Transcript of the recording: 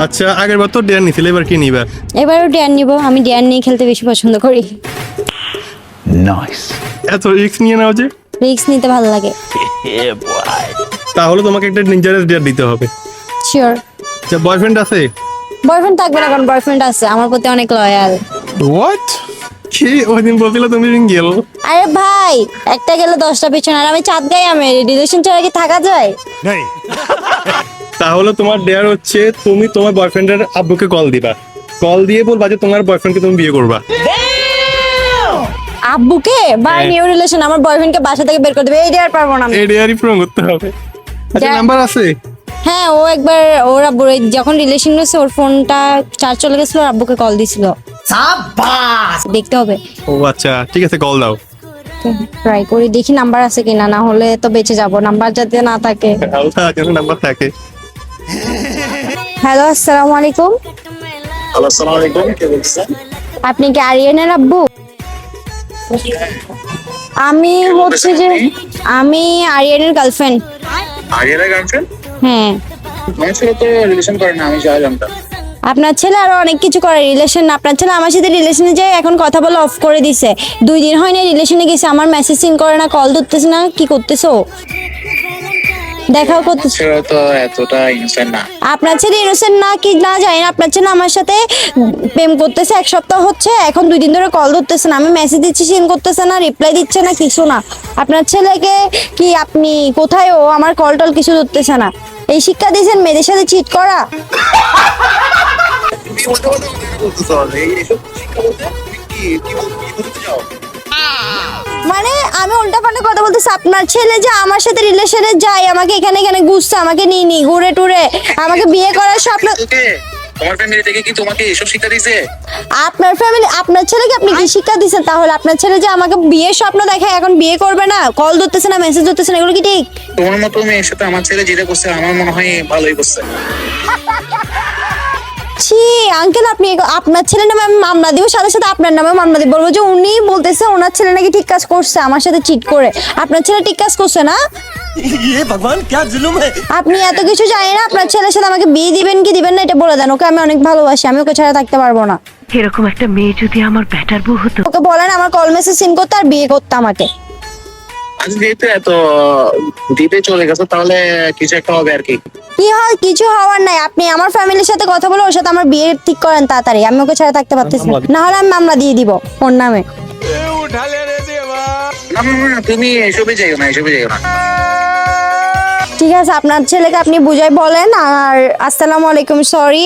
আচ্ছা, আগের বার তো ডেয়ার নিছিলে, এবার কি নিবা? এবারও ডেয়ার নিব। আমি ডেয়ার নিয়ে খেলতে বেশি পছন্দ করি। নাইস। এত রিস্ক নিয়ে নাও যে? রিস্ক নিতে ভালো লাগে। তাহলে তোমাকে একটা ডেঞ্জারাস ডেয়ার দিতে হবে। শিওর। আচ্ছা, বয়ফ্রেন্ড আছে? বয়ফ্রেন্ড থাকবে না, কারণ বয়ফ্রেন্ড আছে, আমার প্রতি অনেক লয়াল। হোয়াট? কি ওই দিন বলছিলে তুমি সিঙ্গেল? আরে ভাই, একটা গেলে 10টা পিছনে, আর আমি চাঁদ গাই। আমি রিলেশন ছাড়া কি থাকা যায়? তাহলে তোমার ডেয়ার হচ্ছে তুমি তোমার বয়ফ্রেন্ডের আব্বুকে কল দিবা। কল দিয়ে বলবা যে তোমার বয়ফ্রেন্ডকে তুমি বিয়ে করবা। আব্বুকে? বাই হ্যাঁ। নিউ রিলেশন, আমার বয়ফ্রেন্ডকে বাসা থেকে বের করে দেবে। এই ডেয়ার পারবো না আমি। এই ডেয়ারই পূরণ করতে হবে। আচ্ছা, ডেয়ার- নাম্বার আছে? হ্যাঁ, ও একবার ওর আব্বুর যখন রিলেশন হয়েছে, ওর ফোনটা চার্জ চলে গেছিল, ওর আব্বুকে কল দিছিল। দেখতে হবে। ও আচ্ছা, ঠিক আছে, কল দাও। ট্রাই করি, দেখি নাম্বার আছে কিনা, না হলে তো বেঁচে যাব। নাম্বার যাতে না থাকে। আল্লাহ যেন নাম্বার থাকে। হ্যালো, আসসালামু আলাইকুম। হ্যালো, আসসালামু আলাইকুম। কে বলছেন? আপনি কি আরিয়ানের আব্বু? আমি হচ্ছে যে আমি আরিয়ানের গার্লফ্রেন্ড। আরিয়ানের গার্লফ্রেন্ড? হ্যাঁ। আমার সাথে তো রিলেশন করে না, আমি যা জানতাম। আপনার ছেলে আরো অনেক কিছু করে রিলেশন। আপনার ছেলে আমার সাথে রিলেশনে যায়, এখন কথা বলা অফ করে দিছে। 2 দিন হয়নি রিলেশনে গেছে, আমার মেসেজ সিন করে না, কল ধরতেছে না। কি করতেছো? দেখাও করতেছে। সেটা তো এতটা ইনসেন্ট না। আপনার ছেলে ইনোসেন্ট না কি না জানি না, আপনার ছেলে আমার সাথে প্রেম করতেছে 1 সপ্তাহ হচ্ছে, এখন 2 দিন ধরে কল ধরতেছে না। আমি মেসেজ দিচ্ছি, সিন করতেছে না, রিপ্লাই দিচ্ছে না, কিছু না। আপনার ছেলেকে কি আপনি কোথায়? ও আমার কল টল কিছু ধরতেছে না। এই শিক্ষা দিয়েছেন মেয়েদের সাথে চিট করা? তুমি উল্টো পাল্টা কথা বলতেছো। এইসব শিক্ষা বলতে তুমি কি বলতে চাও? মানে আমি উল্টা পাল্টা কথা বলতেছি। আপনার ছেলে যে আমার সাথে রিলেশনে যায়, আমাকে এখানে এখানে ঘুরছে, আমাকে নিয়ে ঘুরে টুরে আমাকে বিয়ে করার স্বপ্ন। ওকে, তোমার ফ্যামিলি থেকে কি তোমাকে এসব শিক্ষা দিয়েছে? আপনার ফ্যামিলি, আপনার ছেলেকে আপনি কি শিক্ষা দিচ্ছেন? তাহলে আপনার ছেলে যে আমাকে বিয়ের স্বপ্ন দেখায়, এখন বিয়ে করবে না, কল ধরতেছে না, মেসেজ ধরতেছে না, এগুলো কি ঠিক? তোমার মতো মেয়ের সাথে আমার ছেলে যেটা করছে, আমার মনে হয় ভালোই করছে। ছি আঙ্কেল, আপনি আপনার ছেলে নামে আমি মামলা দিব, সাথে সাথে আপনার নামে মামলা দিব। বলবো যে উনি বলতেছে ওনার ছেলে নাকি ঠিক কাজ করছে আমার সাথে চিট করে। আপনার ছেলে ঠিক কাজ করছে না? ये भगवान क्या जुल्म है। আপনি এত কিছু জানেন না। আপনার ছেলের সাথে আমাকে বিয়ে দিবেন কি দিবেন না এটা বলে দেন। ওকে আমি অনেক ভালোবাসি, আমি ওকে ছাড়া থাকতে পারবো না। এরকম একটা মেয়ে যদি আমার ব্যাটার বউ হতো। ওকে বলেন আমার কল মেসেজ সিন করতে আর বিয়ে করতে আমাকে। আজ যেহেতু এত ডিপে চলে গেছে, তাহলে কিছু একটা হবে আর কি। কি হয়? কিছু হওয়ার নাই। আপনি আমার ফ্যামিলির সাথে কথা বলে ওর সাথে আমার বিয়ে ঠিক করেন তাড়াতাড়ি। আমি ওকে ছাড়া থাকতে পারতেছি না, না হলে আমি মামলা দিয়ে দিব ওর নামে। না না না, তুমি এসবে যাইও না, এসবে যাইও না। ঠিক আছে, আপনার ছেলেকে আপনি বুঝাই বলেন। আর আসসালামু আলাইকুম, সরি।